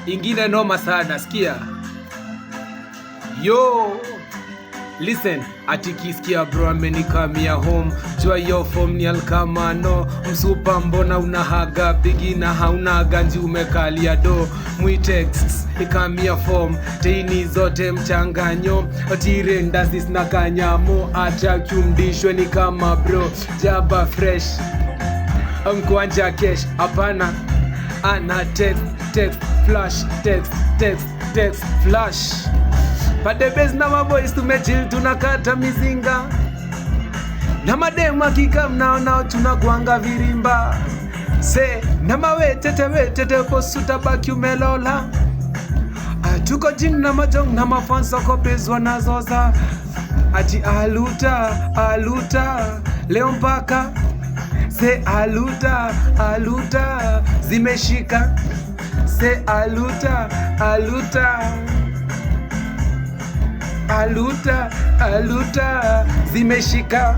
ingine noma sana, sikia. Yo, listen, atikisikia bro amenikamia home, jua yo form ni alkamano, msupa mbona unahaga bigi na hauna ganji umekalia do, mwitext ikamia form, teini zote mchanganyo, otire ndasis na kanyamo, acha kiumdishwe ni kama bro, jaba fresh, mkwanja kesh, apana, ana text, flash, text, flash. Padebes na maboys tumechill tunakata mizinga, na mademu hakika mnao tunakuanga virimba, se na mawetete posu tabaki umelola, tuko jini na majong na mafansa kopezwa na zoza, ati aluta leo mpaka se aluta zimeshika, se aluta zimeshika.